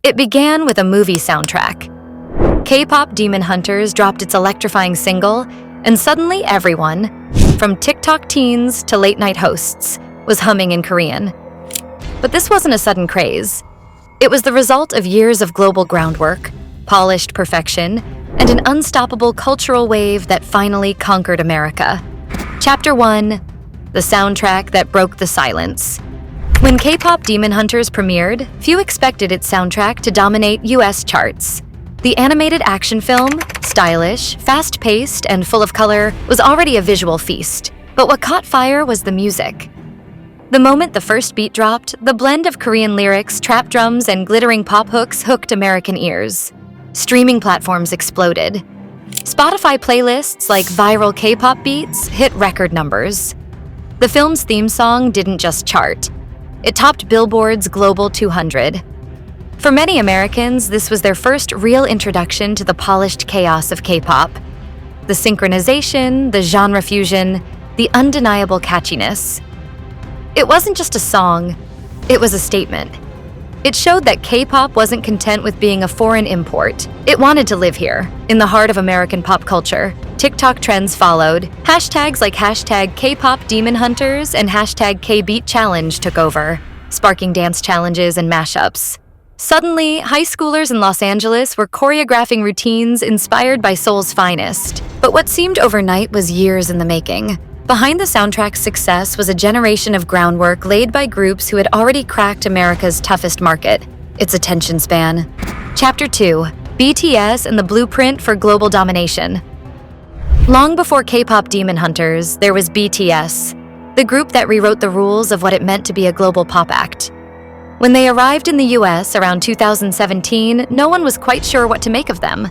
It began with a movie soundtrack. KPopDemonHunters dropped its electrifying single, and suddenly everyone, from TikTok teens to late-night hosts, was humming in Korean. But this wasn't a sudden craze. It was the result of years of global groundwork, polished perfection, and an unstoppable cultural wave that finally conquered America. Chapter 1: The soundtrack that broke the silence. When KPopDemonHunters premiered, few expected its soundtrack to dominate US charts. The animated action film, stylish, fast-paced, and full of color, was already a visual feast. But what caught fire was the music. The moment the first beat dropped, the blend of Korean lyrics, trap drums, and glittering pop hooks hooked American ears. Streaming platforms exploded. Spotify playlists like viral K-pop beats hit record numbers. The film's theme song didn't just chart. It topped Billboard's Global 200. For many Americans, this was their first real introduction to the polished chaos of K-pop. The synchronization, the genre fusion, the undeniable catchiness. It wasn't just a song, it was a statement. It showed that K-pop wasn't content with being a foreign import. It wanted to live here, in the heart of American pop culture. TikTok trends followed. Hashtags like hashtag KPopDemonHunters and hashtag KBeatChallenge took over, sparking dance challenges and mashups. Suddenly, high schoolers in Los Angeles were choreographing routines inspired by Seoul's finest. But what seemed overnight was years in the making. Behind the soundtrack's success was a generation of groundwork laid by groups who had already cracked America's toughest market, its attention span. Chapter 2: BTS and the Blueprint for Global Domination. Long before KPopDemonHunters, there was BTS, the group that rewrote the rules of what it meant to be a global pop act. When they arrived in the US around 2017, no one was quite sure what to make of them.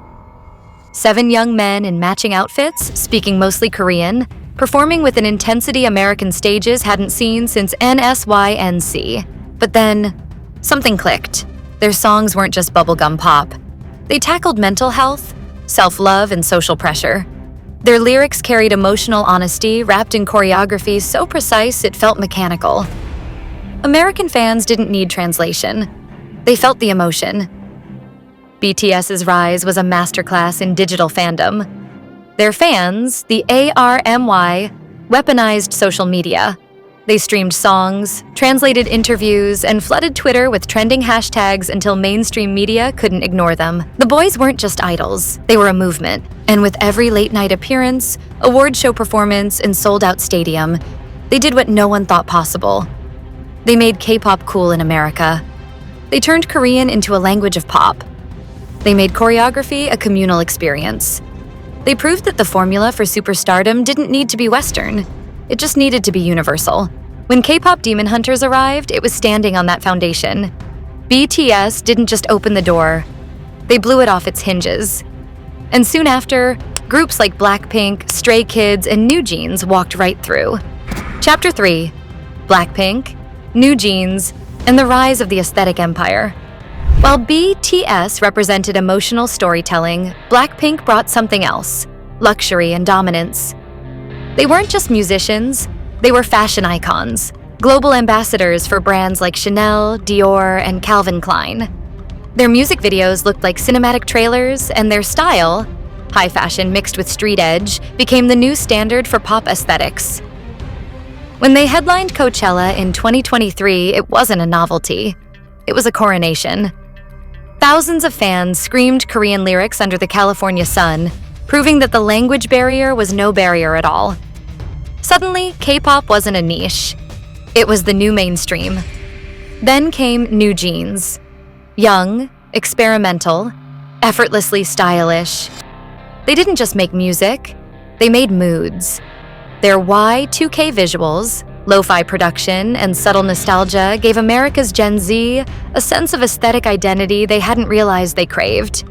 7 young men in matching outfits, speaking mostly Korean, performing with an intensity American stages hadn't seen since NSYNC. But then, something clicked. Their songs weren't just bubblegum pop. They tackled mental health, self-love, and social pressure. Their lyrics carried emotional honesty wrapped in choreography so precise it felt mechanical. American fans didn't need translation. They felt the emotion. BTS's rise was a masterclass in digital fandom. Their fans, the ARMY, weaponized social media. They streamed songs, translated interviews, and flooded Twitter with trending hashtags until mainstream media couldn't ignore them. The boys weren't just idols, they were a movement. And with every late-night appearance, award show performance, and sold-out stadium, they did what no one thought possible. They made K-pop cool in America. They turned Korean into a language of pop. They made choreography a communal experience. They proved that the formula for superstardom didn't need to be Western. It just needed to be universal. When KPopDemonHunters arrived, it was standing on that foundation. BTS didn't just open the door. They blew it off its hinges. And soon after, groups like Blackpink, Stray Kids, and NewJeans walked right through. Chapter 3: Blackpink, NewJeans, and the rise of the aesthetic empire. While BTS represented emotional storytelling, Blackpink brought something else: luxury and dominance. They weren't just musicians, they were fashion icons, global ambassadors for brands like Chanel, Dior, and Calvin Klein. Their music videos looked like cinematic trailers, and their style, high fashion mixed with street edge, became the new standard for pop aesthetics. When they headlined Coachella in 2023, it wasn't a novelty. It was a coronation. Thousands of fans screamed Korean lyrics under the California sun, proving that the language barrier was no barrier at all. Suddenly, K-pop wasn't a niche. It was the new mainstream. Then came NewJeans. Young, experimental, effortlessly stylish. They didn't just make music, they made moods. Their Y2K visuals, lo-fi production, and subtle nostalgia gave America's Gen Z a sense of aesthetic identity they hadn't realized they craved.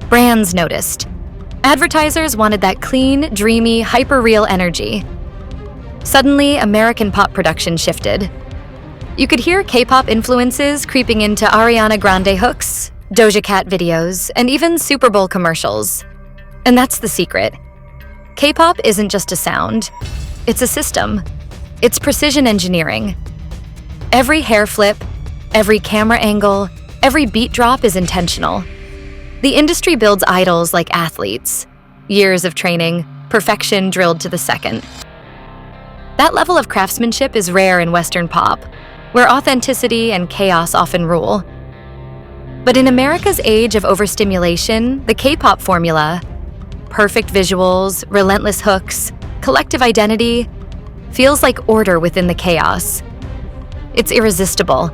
Brands noticed. Advertisers wanted that clean, dreamy, hyper-real energy. Suddenly, American pop production shifted. You could hear K-pop influences creeping into Ariana Grande hooks, Doja Cat videos, and even Super Bowl commercials. And that's the secret. K-pop isn't just a sound, it's a system. It's precision engineering. Every hair flip, every camera angle, Every beat drop is intentional. The industry builds idols like athletes. Years of training, perfection drilled to the second. That level of craftsmanship is rare in Western pop, where authenticity and chaos often rule. But in America's age of overstimulation, the K-pop formula, perfect visuals, relentless hooks, collective identity, feels like order within the chaos. It's irresistible.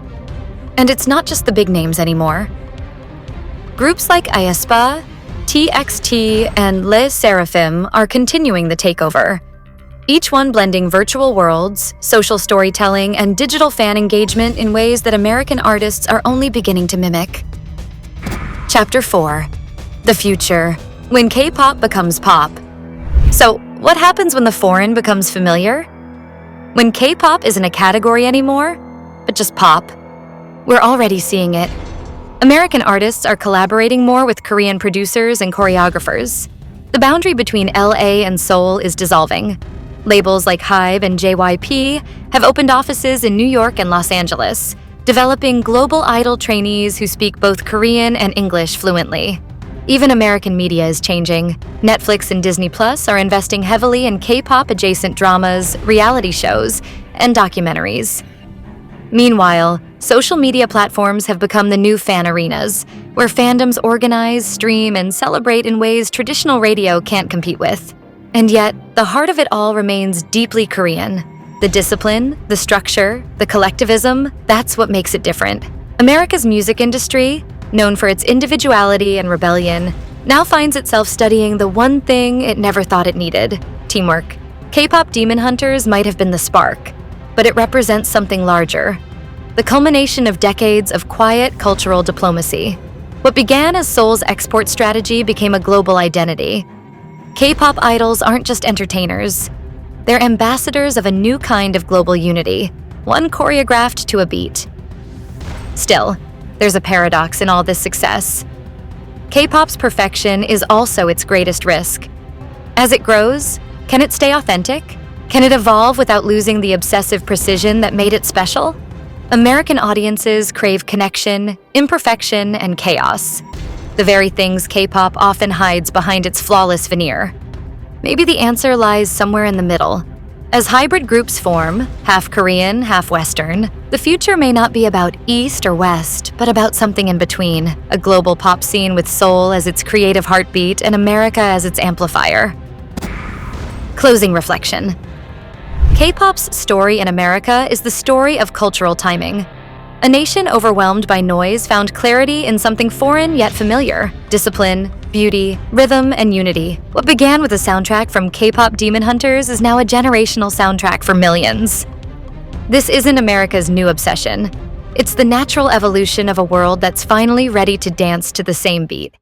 And it's not just the big names anymore. Groups like aespa, TXT, and Les Seraphim are continuing the takeover, each one blending virtual worlds, social storytelling, and digital fan engagement in ways that American artists are only beginning to mimic. Chapter 4. The Future. When K-pop becomes pop. So, what happens when the foreign becomes familiar? When K-pop isn't a category anymore, but just pop. We're already seeing it. American artists are collaborating more with Korean producers and choreographers. The boundary between LA and Seoul is dissolving. Labels like Hybe and JYP have opened offices in New York and Los Angeles, developing global idol trainees who speak both Korean and English fluently. Even American media is changing. Netflix and Disney Plus are investing heavily in K-pop adjacent dramas, reality shows, and documentaries. Meanwhile, social media platforms have become the new fan arenas, where fandoms organize, stream, and celebrate in ways traditional radio can't compete with. And yet, the heart of it all remains deeply Korean. The discipline, the structure, the collectivism, that's what makes it different. America's music industry, known for its individuality and rebellion, now finds itself studying the one thing it never thought it needed: teamwork. KPopDemonHunters might have been the spark, but it represents something larger. The culmination of decades of quiet cultural diplomacy. What began as Seoul's export strategy became a global identity. K-pop idols aren't just entertainers. They're ambassadors of a new kind of global unity, one choreographed to a beat. Still, there's a paradox in all this success. K-pop's perfection is also its greatest risk. As it grows, can it stay authentic? Can it evolve without losing the obsessive precision that made it special? American audiences crave connection, imperfection, and chaos. The very things K-pop often hides behind its flawless veneer. Maybe the answer lies somewhere in the middle. As hybrid groups form, half Korean, half Western, the future may not be about East or West, but about something in between, a global pop scene with Seoul as its creative heartbeat and America as its amplifier. Closing reflection. K-pop's story in America is the story of cultural timing. A nation overwhelmed by noise found clarity in something foreign yet familiar: discipline, beauty, rhythm, and unity. What began with a soundtrack from KPopDemonHunters is now a generational soundtrack for millions. This isn't America's new obsession. It's the natural evolution of a world that's finally ready to dance to the same beat.